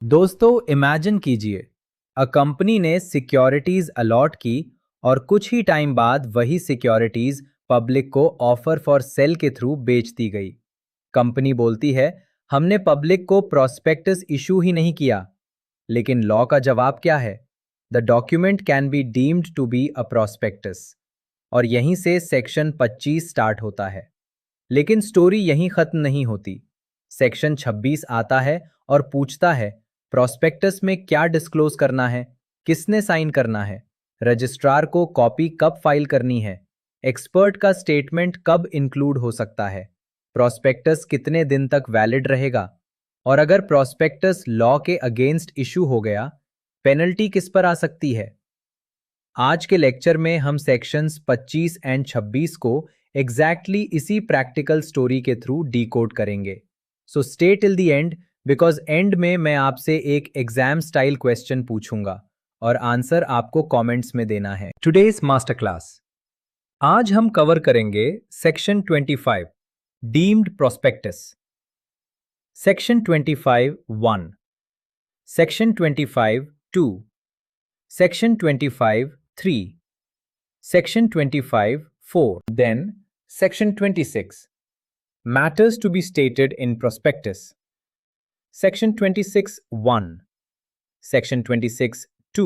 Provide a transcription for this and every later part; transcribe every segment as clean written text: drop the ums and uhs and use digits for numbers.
दोस्तों इमेजिन कीजिए, कंपनी ने सिक्योरिटीज अलॉट की और कुछ ही टाइम बाद वही सिक्योरिटीज पब्लिक को ऑफर फॉर सेल के थ्रू बेच दी गई। कंपनी बोलती है हमने पब्लिक को प्रोस्पेक्टस इशू ही नहीं किया। लेकिन लॉ का जवाब क्या है? The document can be deemed to be a prospectus. और यहीं से सेक्शन 25 स्टार्ट होता है। लेकिन स्टोरी यहीं खत्म नहीं होती। सेक्शन 26 आता है और पूछता है प्रोस्पेक्टस में क्या डिस्क्लोज करना है, किसने साइन करना है, रजिस्ट्रार को कॉपी कब फाइल करनी है, एक्सपर्ट का स्टेटमेंट कब इंक्लूड हो सकता है, प्रोस्पेक्टस कितने दिन तक वैलिड रहेगा, और अगर प्रोस्पेक्टस लॉ के अगेंस्ट इशू हो गया, पेनल्टी किस पर आ सकती है। आज के लेक्चर में हम सेक्शंस 25 एंड 26 को एग्जैक्टली इसी प्रैक्टिकल स्टोरी के थ्रू डीकोड करेंगे। So stay till the end, because and में मैं आपसे एक एग्जाम स्टाइल क्वेश्चन पूछूंगा और आंसर आपको कमेंट्स में देना है। Today's master class. आज हम कवर करेंगे section 25 deemed prospectus, section 25 1, section 25 2, section 25 3, section 25 4, then section 26 matters to be stated in prospectus, section 26 1, section 26 2,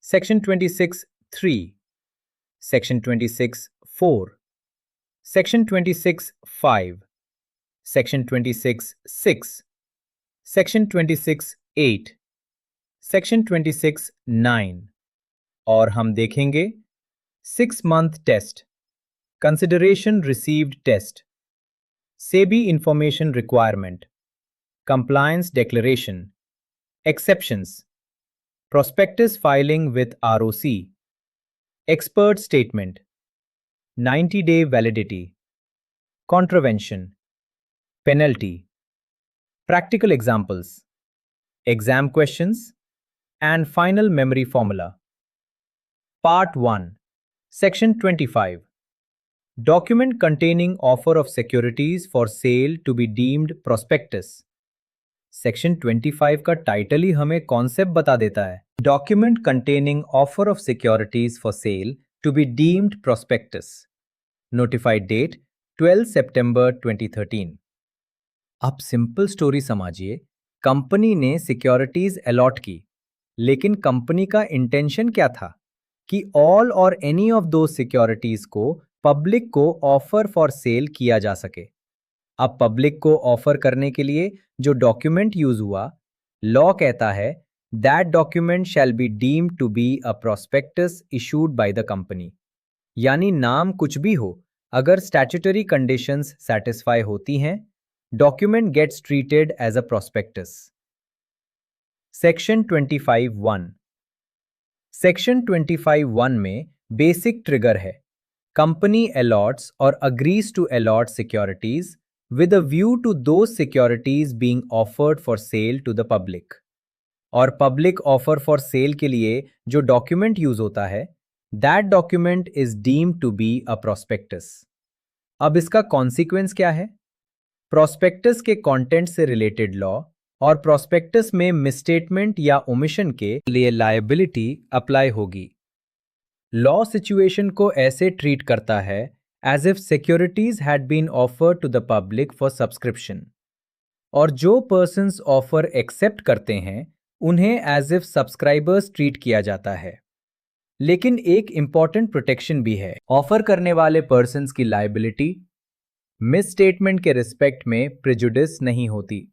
section 26 3, section 26 4, section 26 5, section 26 6, section 26 8, section 26 9, और हम देखेंगे 6-month test, consideration received test, SEBI information requirement, compliance declaration, exceptions, prospectus filing with ROC, expert statement, 90-day validity, contravention, penalty, practical examples, exam questions, and final memory formula. Part 1, Section 25. Document containing offer of securities for sale to be deemed prospectus. Section 25 का title ही हमें concept बता देता है। Document containing offer of securities for sale to be deemed prospectus. Notified date 12 सितंबर 2013। अब simple story समझिए। Company ने सिक्योरिटीज अलॉट की, लेकिन कंपनी का इंटेंशन क्या था कि ऑल और एनी ऑफ दो सिक्योरिटीज को पब्लिक को ऑफर फॉर सेल किया जा सके। अब पब्लिक को ऑफर करने के लिए जो डॉक्यूमेंट यूज हुआ, लॉ कहता है that document shall be deemed to be a prospectus issued by the company. यानी नाम कुछ भी हो, अगर स्टैट्यूटरी कंडीशंस सेटिस्फाई होती हैं, document gets treated as a prospectus. Section 25(1). Section 25(1) में बेसिक ट्रिगर है। कंपनी अलॉट्स और agrees to allot securities with a view to those securities being offered for sale to the public. और public offer for sale के लिए जो document use होता है, that document is deemed to be a prospectus. अब इसका consequence क्या है? प्रोस्पेक्टस के कंटेंट से रिलेटेड लॉ और प्रोस्पेक्टस में मिसस्टेटमेंट या ओमिशन के लिए लायबिलिटी अप्लाई होगी। लॉ सिचुएशन को ऐसे ट्रीट करता है as if securities had been offered to the public for subscription. और जो persons offer accept करते हैं, उन्हें as if subscribers treat किया जाता है। लेकिन एक important protection भी है। ऑफर करने वाले persons की liability misstatement के रिस्पेक्ट में prejudice नहीं होती।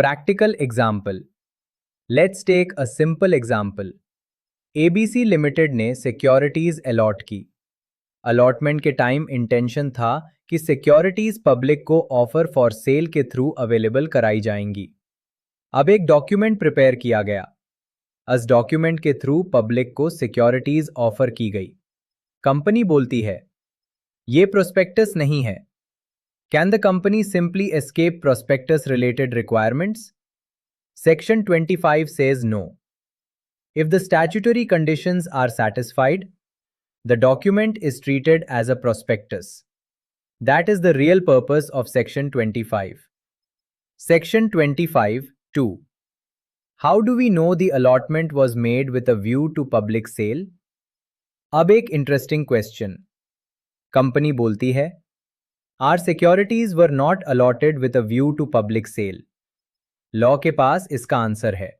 Practical example. Let's take a simple example. ABC Limited ने securities allot की। अलॉटमेंट के टाइम इंटेंशन था कि सिक्योरिटीज पब्लिक को ऑफर फॉर सेल के थ्रू अवेलेबल कराई जाएंगी। अब एक डॉक्यूमेंट प्रिपेयर किया गया। इस डॉक्यूमेंट के थ्रू पब्लिक को सिक्योरिटीज ऑफर की गई। कंपनी बोलती है ये प्रोस्पेक्टस नहीं है। Can the company simply escape prospectus related requirements? Section 25 says no. If the statutory conditions are satisfied, the document is treated as a prospectus. That is the real purpose of Section 25. Section 25 2. How do we know the allotment was made with a view to public sale? अब एक interesting question. Company बोलती है, are securities were not allotted with a view to public sale. Law के पास इसका answer है,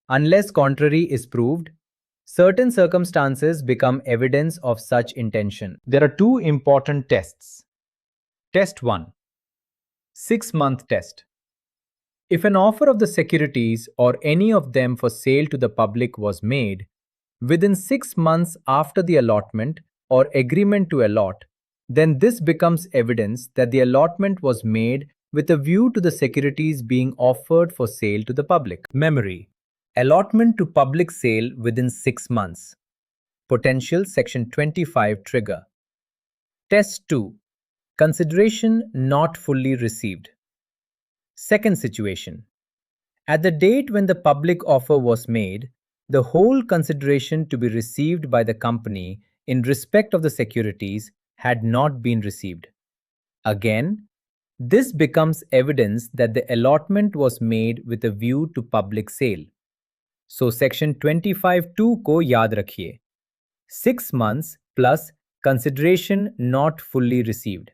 unless contrary is proved, certain circumstances become evidence of such intention. There are two important tests. Test 1. 6-month test. If an offer of the securities or any of them for sale to the public was made within 6 months after the allotment or agreement to allot, then this becomes evidence that the allotment was made with a view to the securities being offered for sale to the public. Memory. Allotment to public sale within 6 months. Potential Section 25 trigger. Test 2. Consideration not fully received. Second situation. At the date when the public offer was made, the whole consideration to be received by the company in respect of the securities had not been received. Again, this becomes evidence that the allotment was made with a view to public sale. So Section 25(2) को याद रखिए, 6 months plus consideration not fully received.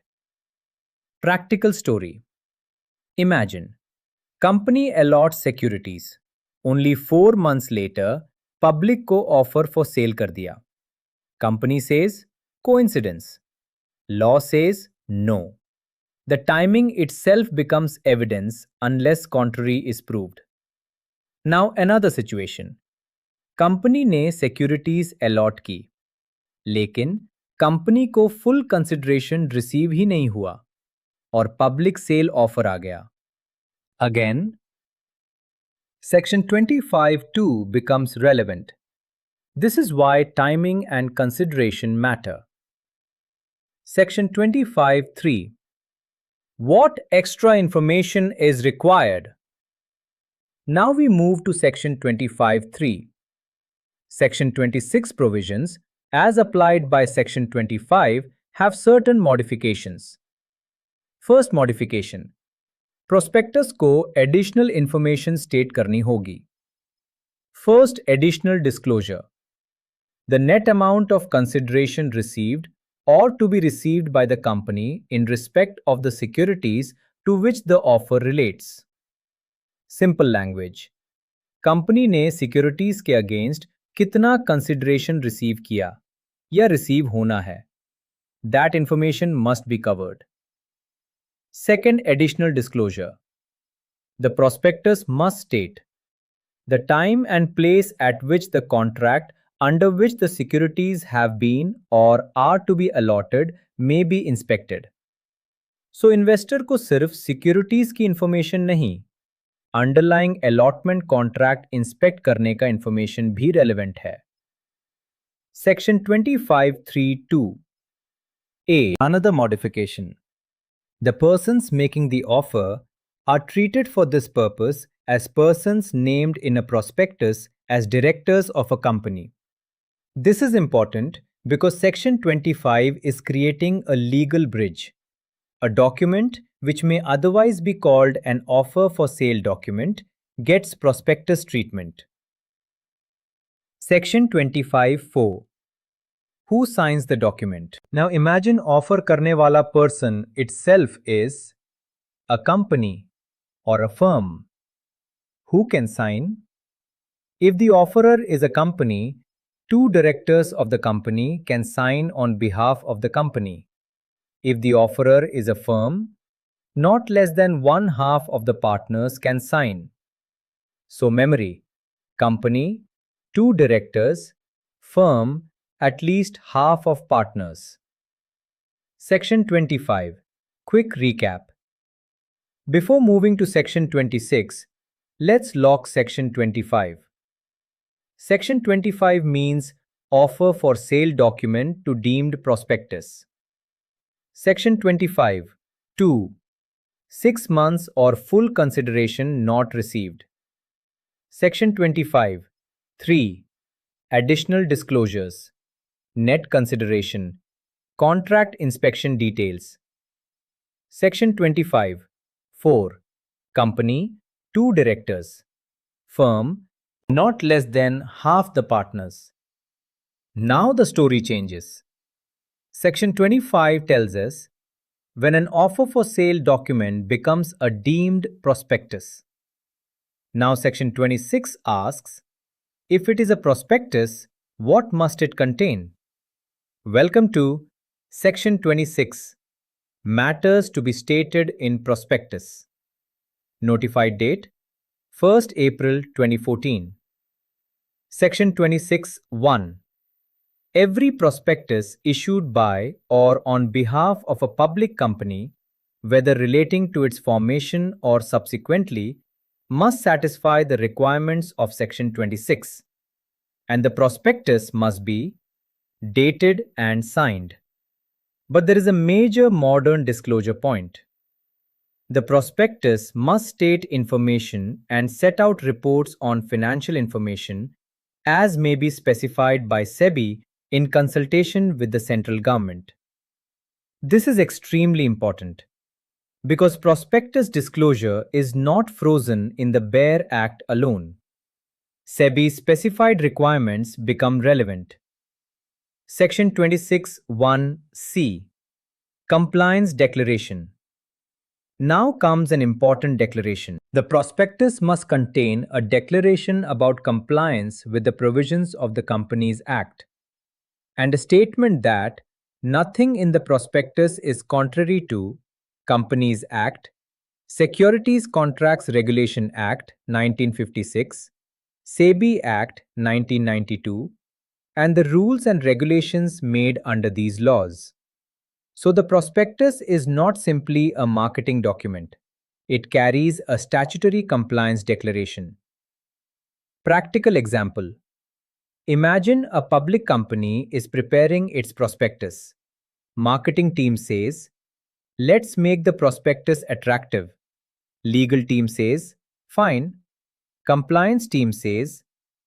Practical story. Imagine, company allots securities. Only 4 months later, public को offer for sale कर दिया. Company says, coincidence. Law says, no. The timing itself becomes evidence unless contrary is proved. Now another situation. Company ने securities allot की, लेकिन company को full consideration receive ही नहीं हुआ और पब्लिक सेल ऑफर आ गया. Again, Section 25(2) becomes relevant. This is why timing and consideration matter. Section 25(3). What extra information is required? Now we move to Section 25(3). Section 26 provisions, as applied by Section 25, have certain modifications. First modification. Prospectus को additional information state करनी होगी. First additional disclosure. The net amount of consideration received or to be received by the company in respect of the securities to which the offer relates. Simple language. Company ने securities के against कितना consideration receive किया या receive होना है. That information must be covered. Second additional disclosure. The prospectus must state the time and place at which the contract under which the securities have been or are to be allotted may be inspected. So investor को सिर्फ securities की information नहीं, underlying allotment contract inspect करने का information भी relevant है. Section 25(3)(2). A. Another modification. The persons making the offer are treated for this purpose as persons named in a prospectus as directors of a company. This is important because Section 25 is creating a legal bridge. A document which may otherwise be called an offer for sale document gets prospectus treatment. Section 25(4). Who signs the document? Now imagine offer करने वाला person itself is a company or a firm. Who can sign? If the offerer is a company, 2 directors of the company can sign on behalf of the company. If the offerer is a firm, not less than 1/2 of the partners can sign. So memory, company, 2 directors, firm, at least half of partners. Section 25. Quick recap. Before moving to Section 26, let's lock Section 25. Section 25 means offer for sale document to deemed prospectus. Section 25(2). 6 months or full consideration not received. Section 25(3). Additional disclosures. Net consideration. Contract inspection details. Section 25(4). Company, 2 directors. firm, not less than half the partners. Now the story changes. Section 25 tells us when an offer for sale document becomes a deemed prospectus. Now Section 26 asks, if it is a prospectus, what must it contain? Welcome to Section 26, Matters to be stated in prospectus. Notified date 1st April 2014. Section 26(1). Every prospectus issued by or on behalf of a public company, whether relating to its formation or subsequently, must satisfy the requirements of Section 26, and the prospectus must be dated and signed. But there is a major modern disclosure point. The prospectus must state information and set out reports on financial information as may be specified by SEBI in consultation with the central government. This is extremely important because prospectus disclosure is not frozen in the bare act alone. SEBI's specified requirements become relevant. Section 26(1)(c). Compliance Declaration. Now comes an important declaration. The prospectus must contain a declaration about compliance with the provisions of the Companies Act and a statement that nothing in the prospectus is contrary to Companies Act, Securities Contracts Regulation Act 1956, SEBI Act 1992, and the rules and regulations made under these laws. So the prospectus is not simply a marketing document. It carries a statutory compliance declaration. Practical example. Imagine a public company is preparing its prospectus. Marketing team says, let's make the prospectus attractive. Legal team says, fine. Compliance team says,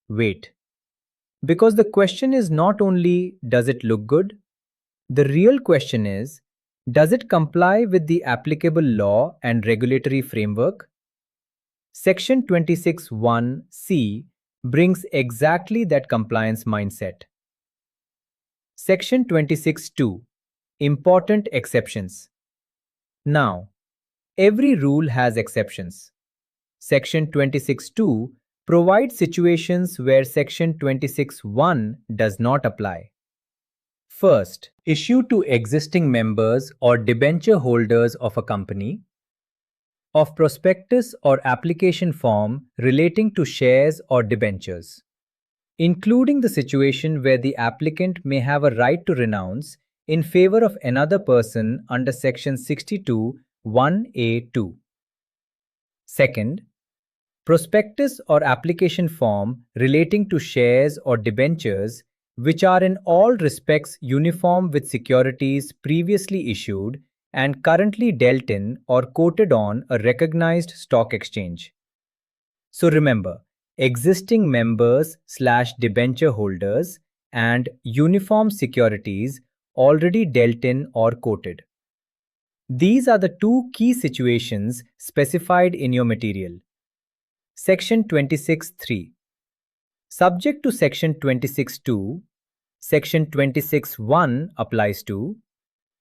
wait. Because the question is not only does it look good? The real question is, does it comply with the applicable law and regulatory framework? Section 26(1)(c) brings exactly that compliance mindset. Section 26(2). Important exceptions. Now, every rule has exceptions. Section 26(2) provides situations where Section 26(1) does not apply. First, issue to existing members or debenture holders of a company, of prospectus or application form relating to shares or debentures, including the situation where the applicant may have a right to renounce in favor of another person under Section 62(1)(a)(2). Second, prospectus or application form relating to shares or debentures which are in all respects uniform with securities previously issued and currently dealt in or quoted on a recognized stock exchange. So remember, existing members/debenture holders and uniform securities already dealt in or quoted. These are the two key situations specified in your material. Section 26(3). Subject to Section 26(2), Section 26(1) applies to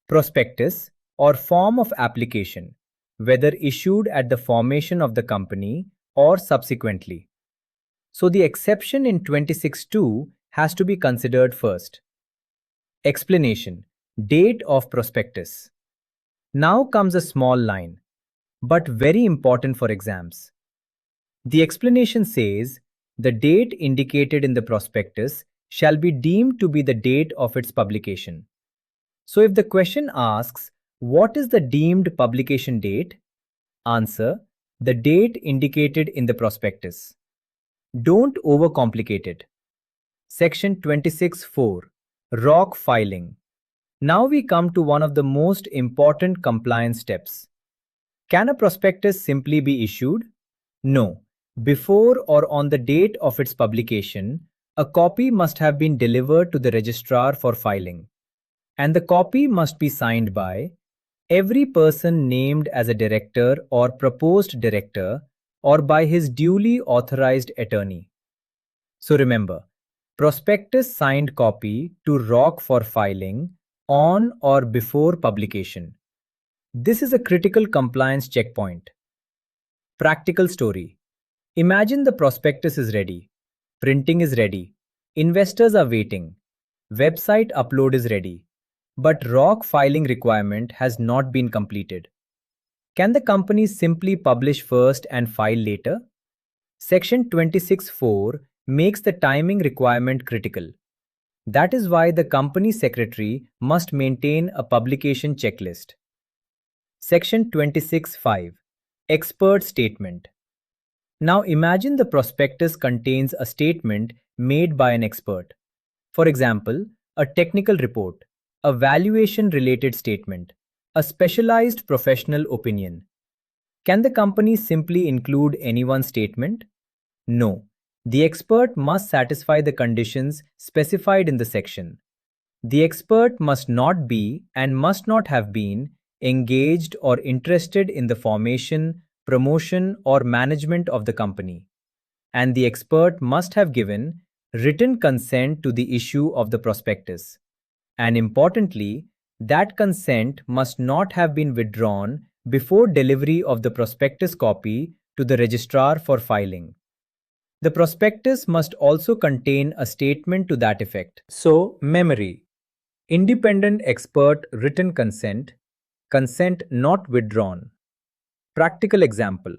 prospectus or form of application, whether issued at the formation of the company or subsequently. So the exception in 26(2) has to be considered first. Explanation. Date of prospectus. Now comes a small line, but very important for exams. The explanation says, the date indicated in the prospectus shall be deemed to be the date of its publication. So if the question asks, what is the deemed publication date? Answer, the date indicated in the prospectus. Don't overcomplicate it. Section 26(4). ROC filing. Now we come to one of the most important compliance steps. Can a prospectus simply be issued? No. Before or on the date of its publication, a copy must have been delivered to the registrar for filing, and the copy must be signed by every person named as a director or proposed director or by his duly authorized attorney. So remember, prospectus signed copy to ROC for filing on or before publication. This is a critical compliance checkpoint. Practical story. Imagine the prospectus is ready, printing is ready, investors are waiting, website upload is ready, but ROC filing requirement has not been completed. Can the company simply publish first and file later? Section 26(4) makes the timing requirement critical. That is why the company secretary must maintain a publication checklist. Section 26(5) Expert Statement. Now imagine the prospectus contains a statement made by an expert. For example, a technical report, a valuation-related statement, a specialized professional opinion. Can the company simply include anyone's statement? No. The expert must satisfy the conditions specified in the section. The expert must not be and must not have been engaged or interested in the formation, promotion, or management of the company. And the expert must have given written consent to the issue of the prospectus. And importantly, that consent must not have been withdrawn before delivery of the prospectus copy to the registrar for filing. The prospectus must also contain a statement to that effect. So, memory. Independent expert written consent, consent not withdrawn. Practical example.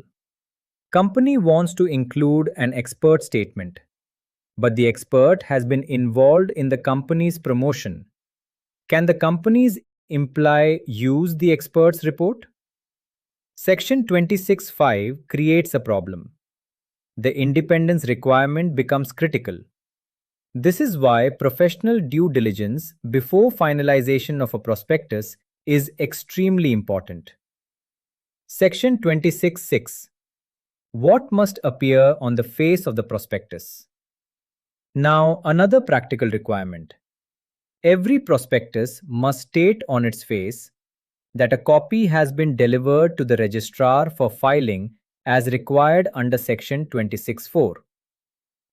Company wants to include an expert statement, but the expert has been involved in the company's promotion. Can the company's employee use the expert's report? Section 26(5) creates a problem. The independence requirement becomes critical. This is why professional due diligence before finalization of a prospectus is extremely important. Section 26(6) What must appear on the face of the prospectus? Now, another practical requirement. Every prospectus must state on its face that a copy has been delivered to the registrar for filing as required under Section 26(4).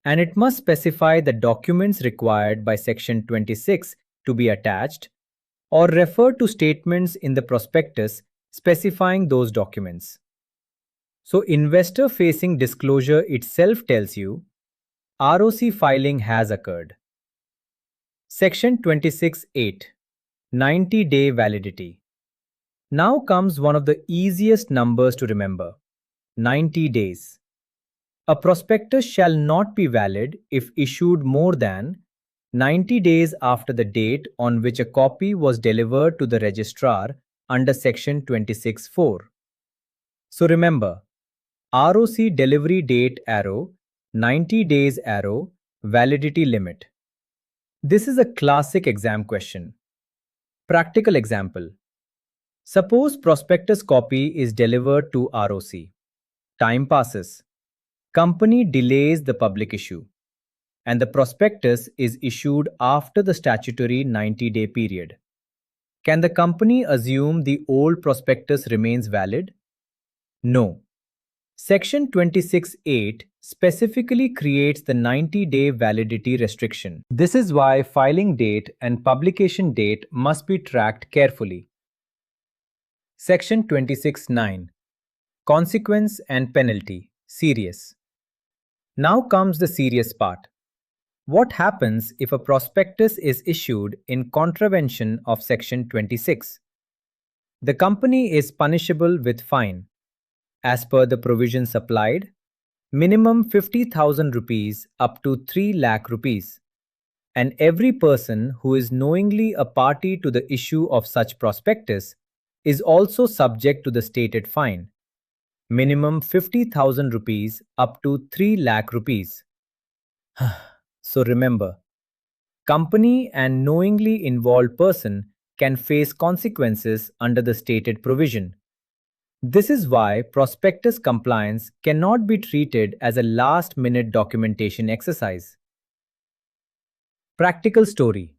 And it must specify the documents required by Section 26 to be attached or refer to statements in the prospectus specifying those documents. So, investor-facing disclosure itself tells you ROC filing has occurred. Section 26(8) 90-day validity. Now comes one of the easiest numbers to remember, 90 days. A prospectus shall not be valid if issued more than 90 days after the date on which a copy was delivered to the registrar under Section 26(4). So remember, ROC delivery date arrow, 90 days arrow, validity limit. This is a classic exam question. Practical example. Suppose prospectus copy is delivered to ROC. Time passes. Company delays the public issue, and the prospectus is issued after the statutory 90-day period. Can the company assume the old prospectus remains valid? No. Section 26(8) specifically creates the 90-day validity restriction. This is why filing date and publication date must be tracked carefully. Section 26(9) Consequence and penalty. Serious. Now comes the serious part. What happens if a prospectus is issued in contravention of Section 26? The company is punishable with fine. As per the provisions applied, minimum 50,000 rupees up to 3 lakh rupees. And every person who is knowingly a party to the issue of such prospectus is also subject to the stated fine. Minimum 50,000 rupees up to 3 lakh rupees. So remember, company and knowingly involved person can face consequences under the stated provision. This is why prospectus compliance cannot be treated as a last-minute documentation exercise. Practical story.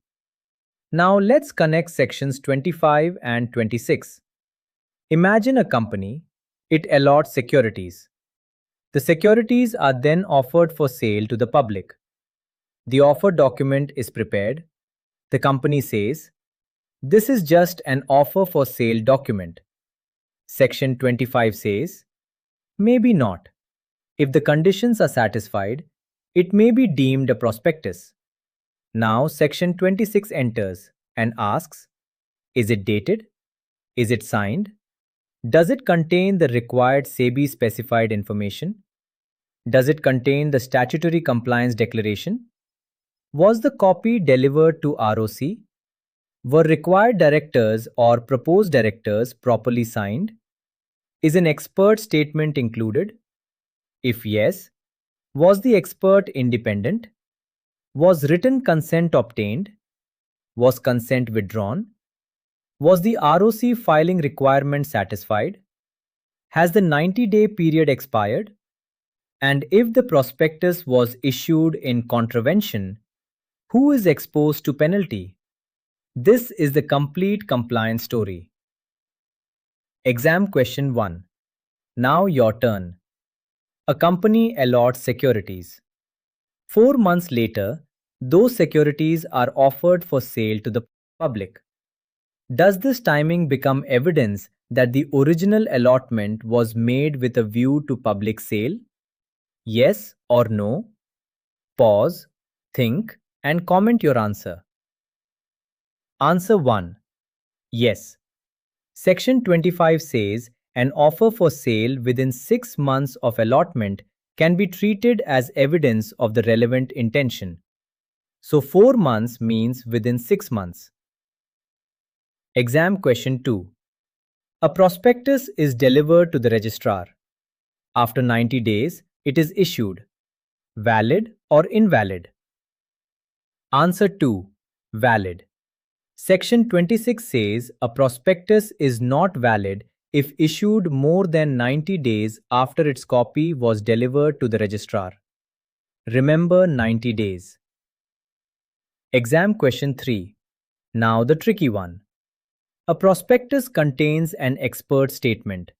Now let's connect sections 25 and 26. Imagine a company. It allots securities. The securities are then offered for sale to the public. The offer document is prepared. The company says, "This is just an offer for sale document." Section 25 says, "Maybe not. If the conditions are satisfied, it may be deemed a prospectus." Now, Section 26 enters and asks, is it dated? Is it signed? Does it contain the required SEBI specified information? Does it contain the statutory compliance declaration? Was the copy delivered to ROC? Were required directors or proposed directors properly signed? Is an expert statement included? If yes, was the expert independent? Was written consent obtained? Was consent withdrawn? Was the ROC filing requirement satisfied? Has the 90-day period expired? And if the prospectus was issued in contravention, who is exposed to penalty? This is the complete compliance story. Exam question 1. Now your turn. A company allots securities. 4 months later, those securities are offered for sale to the public. Does this timing become evidence that the original allotment was made with a view to public sale? Yes or no? Pause, think, and comment your answer. Answer 1. Yes. Section 25 says an offer for sale within 6 months of allotment can be treated as evidence of the relevant intention. So 4 months means within 6 months. Exam question 2. A prospectus is delivered to the registrar. After 90 days, it is issued. Valid or invalid? Answer 2. Valid. Section 26 says a prospectus is not valid if issued more than 90 days after its copy was delivered to the registrar. Remember 90 days. Exam question 3. Now the tricky one. A prospectus contains an expert statement.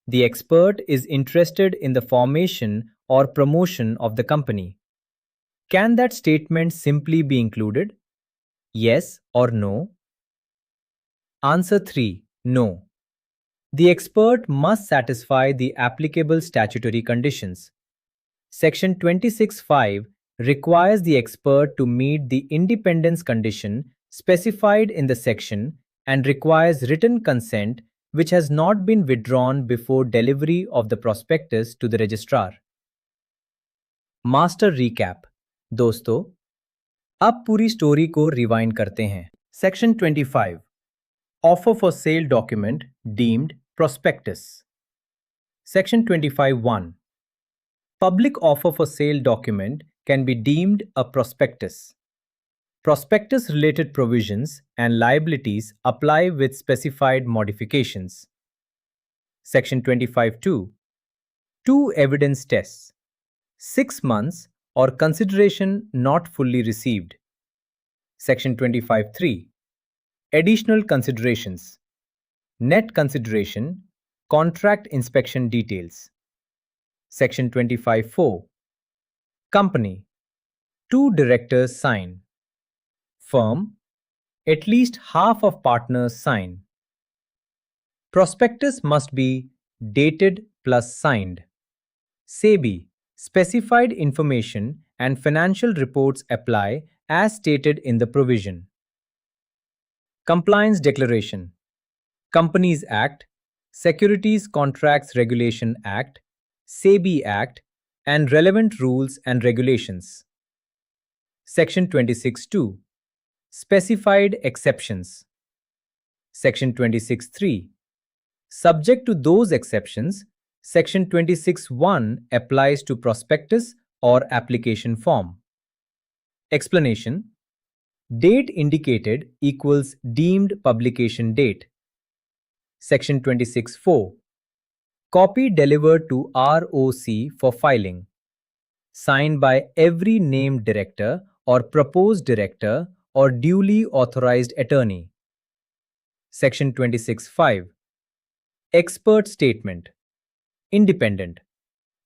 The expert is interested in the formation or promotion of the company. Can that statement simply be included? Yes or no? Answer 3. No. The expert must satisfy the applicable statutory conditions. Section 26(5) requires the expert to meet the independence condition specified in the section and requires written consent which has not been withdrawn before delivery of the prospectus to the registrar. Master recap. दोस्तों, अब पूरी story को rewind करते हैं. Section 25. Offer for sale document deemed prospectus. Section 25(1). Public offer for sale document can be deemed a prospectus. Prospectus related provisions and liabilities apply with specified modifications. Section 25(2). 2 evidence tests. 6 months or consideration not fully received. Section 25(3). Additional considerations. Net consideration, contract inspection details. Section 25(4). Company. 2 directors sign. Firm. At least half of partners sign. Prospectus must be dated plus signed. SEBI. Specified information and financial reports apply as stated in the provision. Compliance Declaration. Companies Act, Securities Contracts Regulation Act, SEBI Act, and relevant rules and regulations. Section 26(2). Specified exceptions. Section 26(3). Subject to those exceptions, Section 26(1) applies to prospectus or application form. Explanation. Date indicated equals deemed publication date. Section 26(4). Copy delivered to ROC for filing. Signed by every named director or proposed director or duly authorized attorney. Section 26(5). Expert statement. Independent.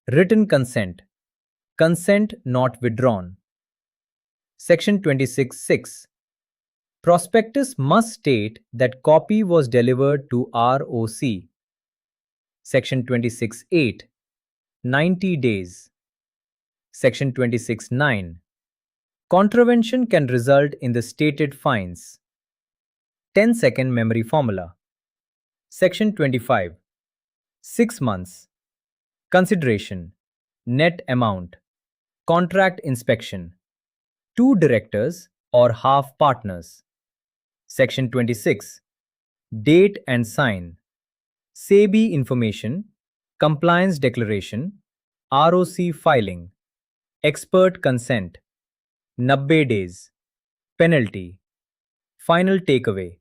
Written consent. Consent not withdrawn. Section 26(6). Prospectus must state that copy was delivered to ROC. Section 26(8). 90 days. Section 26(9). Contravention can result in the stated fines. 10-second memory formula. Section 25. 6 months. Consideration. Net amount. Contract inspection. 2 directors or half partners. Section 26. Date and sign. SEBI information. Compliance declaration. ROC filing. Expert consent. 90 days. Penalty. Final takeaway.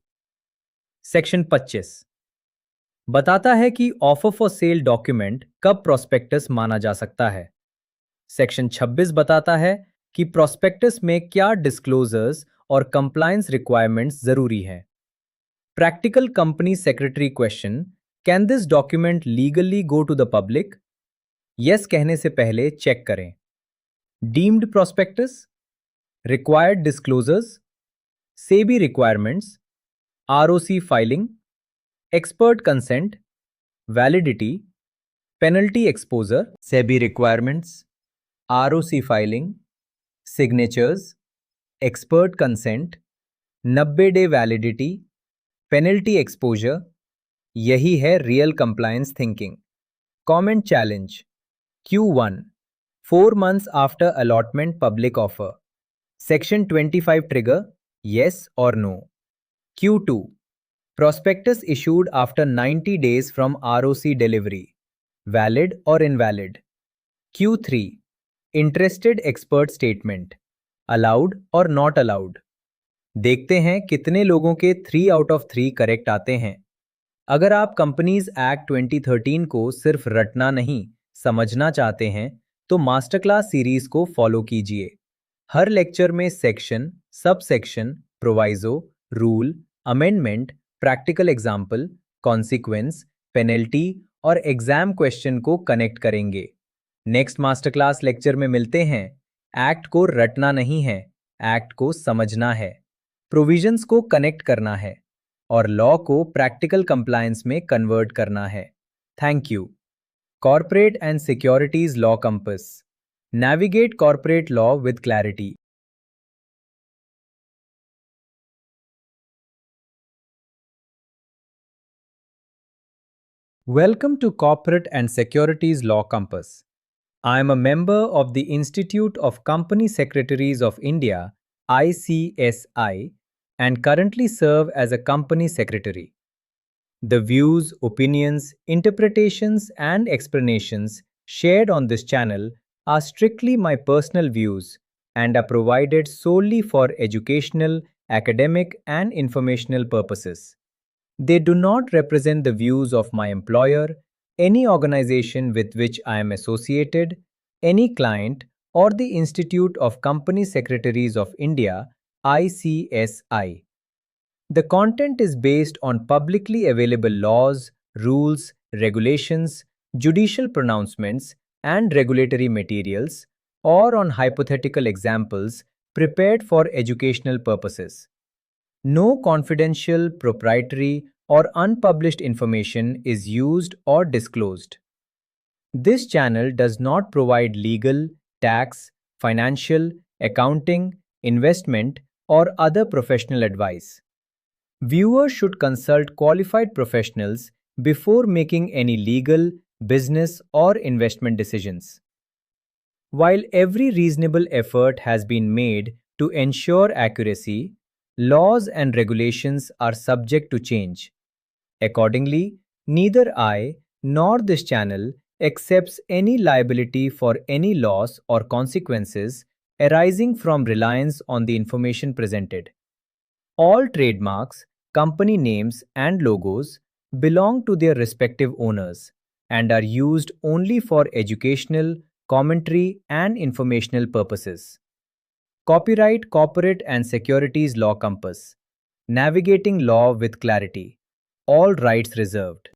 Section 25 बताता है कि offer for cell document कब prospectus माना जा सकता है। Section 26 बताता है कि प्रोस्पेक्टस में क्या डिस्क्लोजर्स और कंप्लायंस रिक्वायरमेंट्स जरूरी हैं। Practical company secretary question, can this document legally go to the public? Yes कहने से पहले चेक करें। Deemed prospectus, required disclosures, SEBI requirements, ROC filing, expert consent, validity, penalty exposure, SEBI requirements, ROC filing, signatures, expert consent, 90 day validity, penalty exposure, यही है real compliance thinking. Comment challenge. Q1. 4 months after allotment public offer. Section 25 trigger, yes or no. Q2. Prospectus issued after 90 days from ROC delivery. Valid or invalid? Q3. Interested expert statement. Allowed or not allowed? देखते हैं कितने लोगों के 3 out of 3 correct आते हैं। अगर आप companies act 2013 को सिर्फ रटना नहीं, समझना चाहते हैं, तो मास्टर क्लास सीरीज को फॉलो कीजिए। हर लेक्चर में section, sub section, proviso, rule, amendment, practical example, consequence, penalty और एग्जाम क्वेश्चन को कनेक्ट करेंगे। नेक्स्ट मास्टर क्लास लेक्चर में मिलते हैं। एक्ट को रटना नहीं है, एक्ट को समझना है, प्रोविजंस को कनेक्ट करना है और लॉ को प्रैक्टिकल कंप्लायंस में कन्वर्ट करना है। Thank you. Corporate and securities law compass. Navigate corporate law with clarity. Welcome to Corporate and Securities Law Compass. I am a member of the Institute of Company Secretaries of India, ICSI, and currently serve as a company secretary. The views, opinions, interpretations, and explanations shared on this channel are strictly my personal views and are provided solely for educational, academic, and informational purposes. They do not represent the views of my employer, any organization with which I am associated, any client, or the Institute of Company Secretaries of India, ICSI. The content is based on publicly available laws, rules, regulations, judicial pronouncements, and regulatory materials, or on hypothetical examples prepared for educational purposes. No confidential, proprietary, or unpublished information is used or disclosed. This channel does not provide legal, tax, financial, accounting, investment, or other professional advice. Viewers should consult qualified professionals before making any legal, business, or investment decisions. While every reasonable effort has been made to ensure accuracy, laws and regulations are subject to change. Accordingly, neither I nor this channel accepts any liability for any loss or consequences arising from reliance on the information presented. All trademarks, company names, and logos belong to their respective owners and are used only for educational, commentary, and informational purposes. Copyright Corporate and Securities Law Compass. Navigating law with clarity. All rights reserved.